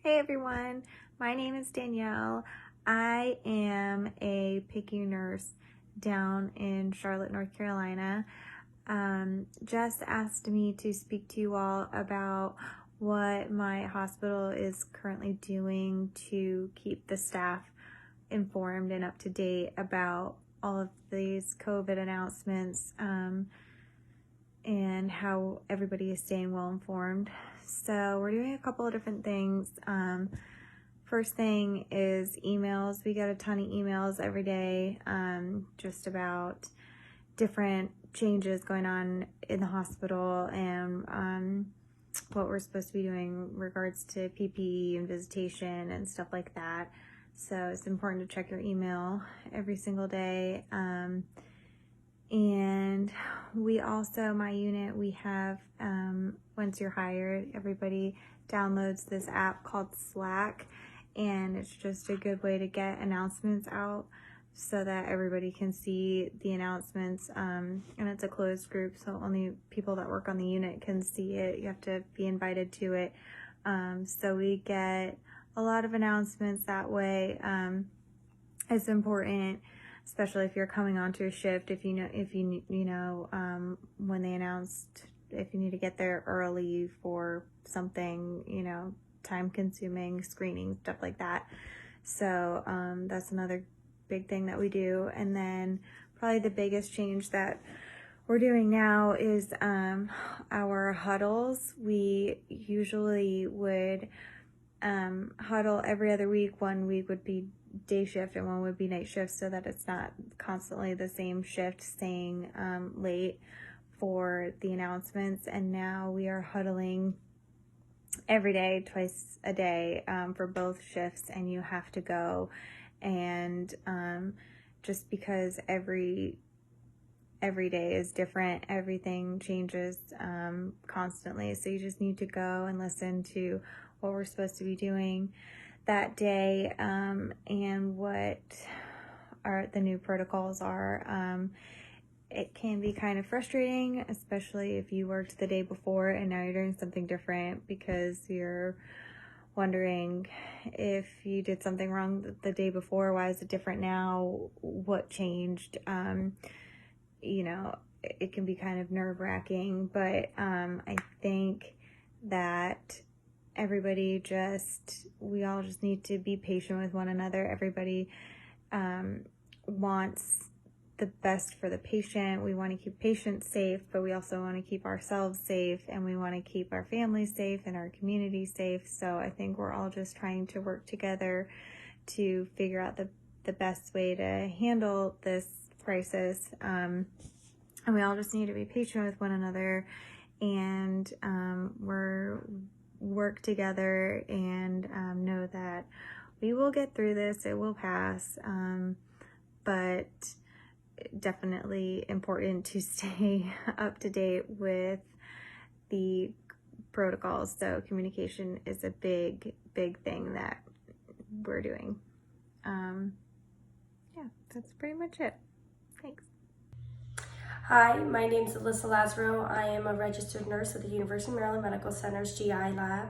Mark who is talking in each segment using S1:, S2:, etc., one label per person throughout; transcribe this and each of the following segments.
S1: Hey everyone, my name is Danielle. I am a PICU nurse down in Charlotte, North Carolina. Jess asked me to speak to you all about what my hospital is currently doing to keep the staff informed and up to date about all of these COVID announcements and how everybody is staying well informed. So we're doing a couple of different things. First thing is emails. We get a ton of emails every day just about different changes going on in the hospital and what we're supposed to be doing in regards to PPE and visitation and stuff like that. So it's important to check your email every single day. And we also, my unit, we have, once you're hired, everybody downloads this app called Slack, and it's just a good way to get announcements out so that everybody can see the announcements. And it's a closed group, so only people that work on the unit can see it. You have to be invited to it. So we get a lot of announcements that way. It's important, especially if you're coming onto a shift, if you know when they announced if you need to get there early for something, time consuming screening, stuff like that. So that's another big thing that we do. And then probably the biggest change that we're doing now is our huddles. We usually would huddle every other week. 1 week would be day shift and one would be night shift, so that it's not constantly the same shift staying late for the announcements. And now we are huddling every day, twice a day, for both shifts, and you have to go. And just because every day is different, everything changes constantly, so you just need to go and listen to what we're supposed to be doing that day, and what the new protocols are. It can be kind of frustrating, especially if you worked the day before and now you're doing something different, because you're wondering if you did something wrong the day before, why is it different now, what changed. It can be kind of nerve-wracking, but I think that we all just need to be patient with one another. Everybody wants the best for the patient. We want to keep patients safe, but we also want to keep ourselves safe, and we want to keep our families safe and our community safe. So I think we're all just trying to work together to figure out the best way to handle this crisis. And we all just need to be patient with one another, and work together, and know that we will get through this. It will pass, but definitely important to stay up to date with the protocols. So communication is a big thing that we're doing. Yeah, that's pretty much it. Thanks.
S2: Hi, my name is Alyssa Lazaro. I am a registered nurse at the University of Maryland Medical Center's GI lab.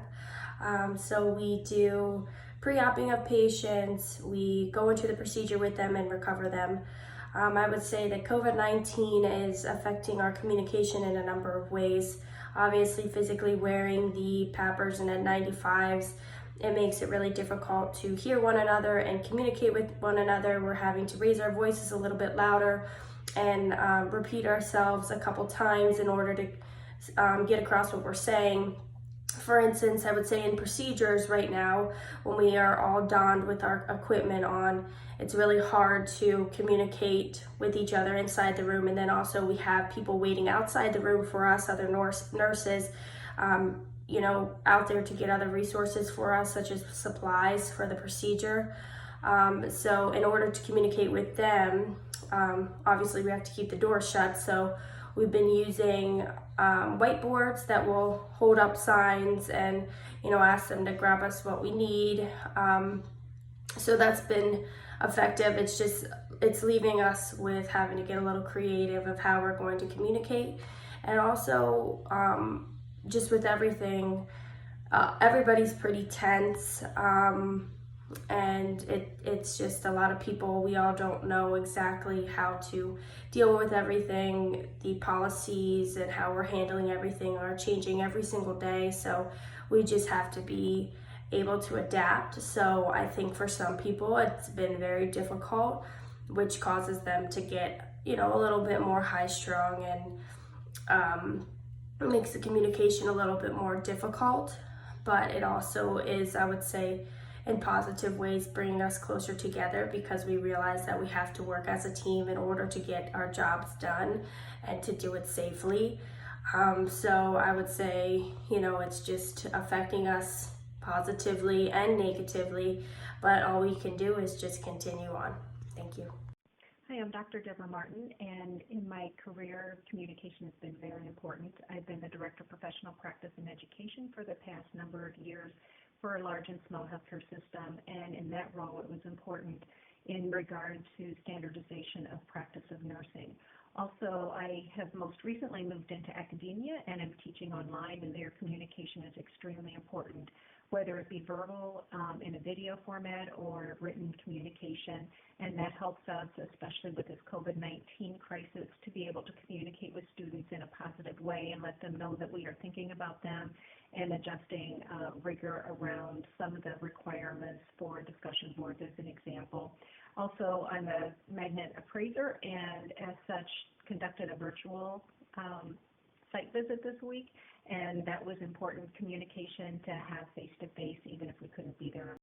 S2: So we do pre-opping of patients, we go into the procedure with them and recover them. I would say that COVID-19 is affecting our communication in a number of ways. Obviously, physically wearing the PAPRs and N95s, it makes it really difficult to hear one another and communicate with one another. We're having to raise our voices a little bit louder and repeat ourselves a couple times in order to get across what we're saying. For instance, I would say in procedures right now, when we are all donned with our equipment on, it's really hard to communicate with each other inside the room. And then also we have people waiting outside the room for us, other nurses, out there to get other resources for us, such as supplies for the procedure. So in order to communicate with them, obviously we have to keep the door shut. So we've been using whiteboards that will hold up signs and, ask them to grab us what we need. So that's been effective. It's leaving us with having to get a little creative of how we're going to communicate. And also, just with everything, everybody's pretty tense, and it's just a lot of people. We all don't know exactly how to deal with everything. The policies and how we're handling everything are changing every single day, so we just have to be able to adapt. So I think for some people it's been very difficult, which causes them to get, a little bit more high strung, and makes the communication a little bit more difficult. But it also is, I would say, in positive ways, bringing us closer together, because we realize that we have to work as a team in order to get our jobs done and to do it safely. So I would say, it's just affecting us positively and negatively, but all we can do is just continue on. Thank you.
S3: Hi, I'm Dr. Deborah Martin, and in my career, communication has been very important. I've been the Director of Professional Practice and Education for the past number of years for a large and small healthcare system, and in that role it was important in regard to standardization of practice of nursing. Also, I have most recently moved into academia and am teaching online, and their communication is extremely important, whether it be verbal in a video format or written communication. And that helps us, especially with this COVID-19 crisis, to be able to communicate with students in a positive way and let them know that we are thinking about them and adjusting rigor around some of the requirements for discussion boards, as an example. Also, I'm a magnet appraiser, and as such, conducted a virtual site visit this week, and that was important communication to have face-to-face, even if we couldn't be there